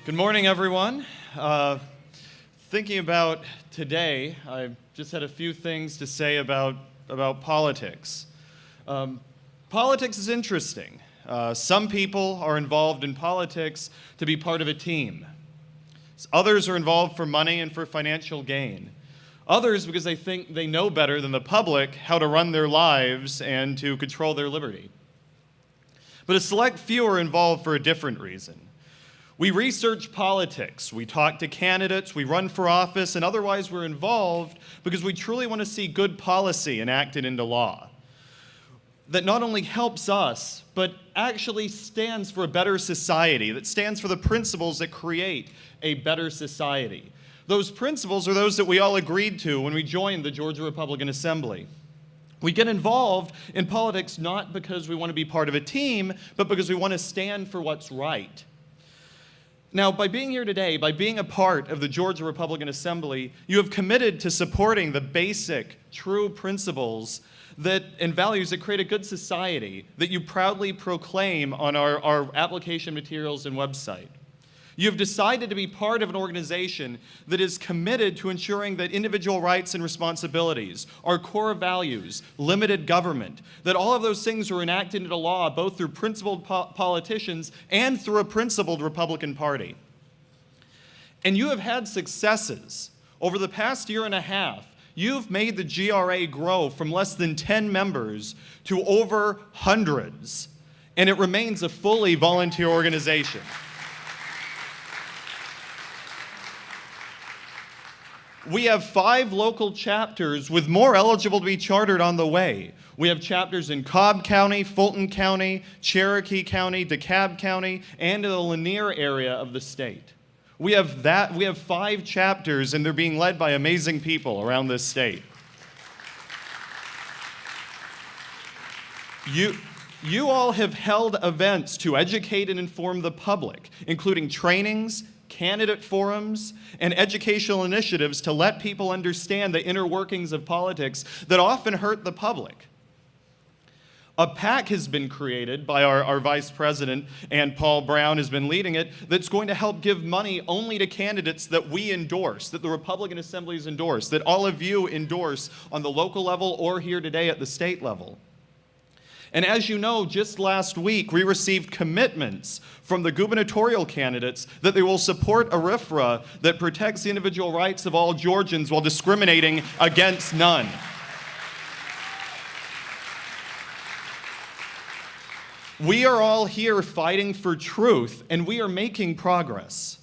Good morning, everyone. Thinking about today, I just had a few things to say about politics. Politics is interesting. Some people are involved in politics to be part of a team. Others are involved for money and for financial gain. Others because they think they know better than the public how to run their lives and to control their liberty. But a select few are involved for a different reason. We research politics, we talk to candidates, we run for office, and otherwise we're involved because we truly want to see good policy enacted into law that not only helps us, but actually stands for a better society, that stands for the principles that create a better society. Those principles are those that we all agreed to when we joined the Georgia Republican Assembly. We get involved in politics not because we want to be part of a team, but because we want to stand for what's right. Now, by being here today, by being a part of the Georgia Republican Assembly, you have committed to supporting the basic, true principles and values that create a good society that you proudly proclaim on our application materials and website. You have decided to be part of an organization that is committed to ensuring that individual rights and responsibilities, our core values, limited government, that all of those things are enacted into law both through principled politicians and through a principled Republican Party. And you have had successes. Over the past year and a half, you've made the GRA grow from less than 10 members to over hundreds, and it remains a fully volunteer organization. We have 5 local chapters with more eligible to be chartered on the way. We have chapters in Cobb County, Fulton County, Cherokee County, DeKalb County, and in the Lanier area of the state. We have 5 chapters, and they're being led by amazing people around this state. You all have held events to educate and inform the public, including trainings, candidate forums, and educational initiatives to let people understand the inner workings of politics that often hurt the public. A PAC has been created by our Vice President, and Paul Brown has been leading it, that's going to help give money only to candidates that we endorse, that the Republican assemblies endorse, that all of you endorse on the local level or here today at the state level. And as you know, just last week, we received commitments from the gubernatorial candidates that they will support a RFRA that protects the individual rights of all Georgians while discriminating against none. We are all here fighting for truth, and we are making progress.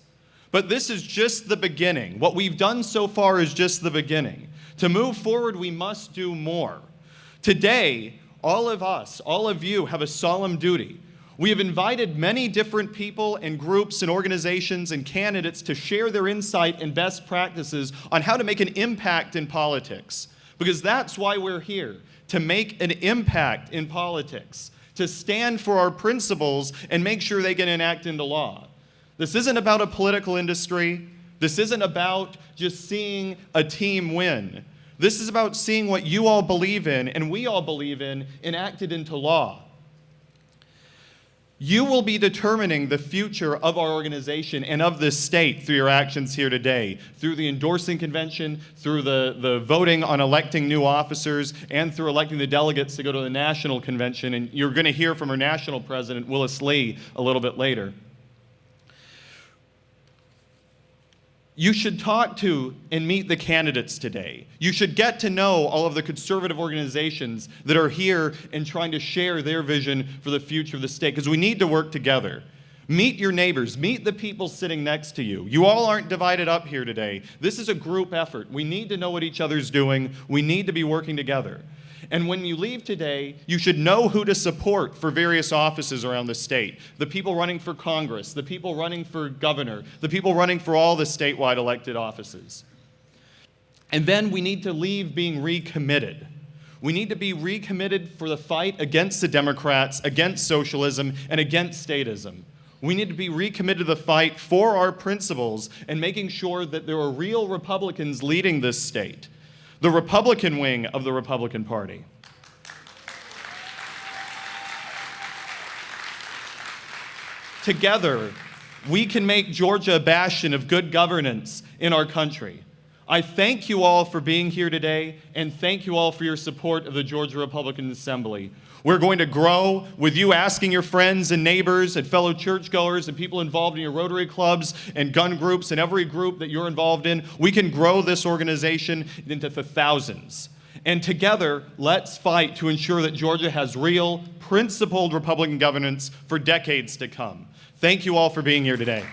But this is just the beginning. What we've done so far is just the beginning. To move forward, we must do more. Today, all of us, all of you have a solemn duty. We have invited many different people and groups and organizations and candidates to share their insight and best practices on how to make an impact in politics. Because that's why we're here, to make an impact in politics, to stand for our principles and make sure they get enacted into law. This isn't about a political industry. This isn't about just seeing a team win. This is about seeing what you all believe in and we all believe in enacted into law. You will be determining the future of our organization and of this state through your actions here today, through the endorsing convention, through the voting on electing new officers, and through electing the delegates to go to the national convention. And you're going to hear from our national president, Willis Lee, a little bit later. You should talk to and meet the candidates today. You should get to know all of the conservative organizations that are here and trying to share their vision for the future of the state, because we need to work together. Meet your neighbors. Meet the people sitting next to you. You all aren't divided up here today. This is a group effort. We need to know what each other's doing. We need to be working together. And when you leave today, you should know who to support for various offices around the state. The people running for Congress, the people running for governor, the people running for all the statewide elected offices. And then we need to leave being recommitted. We need to be recommitted for the fight against the Democrats, against socialism, and against statism. We need to be recommitted to the fight for our principles and making sure that there are real Republicans leading this state. The Republican wing of the Republican Party. Together, we can make Georgia a bastion of good governance in our country. I thank you all for being here today, and thank you all for your support of the Georgia Republican Assembly. We're going to grow with you asking your friends and neighbors and fellow churchgoers and people involved in your Rotary clubs and gun groups and every group that you're involved in. We can grow this organization into the thousands. And together, let's fight to ensure that Georgia has real, principled Republican governance for decades to come. Thank you all for being here today.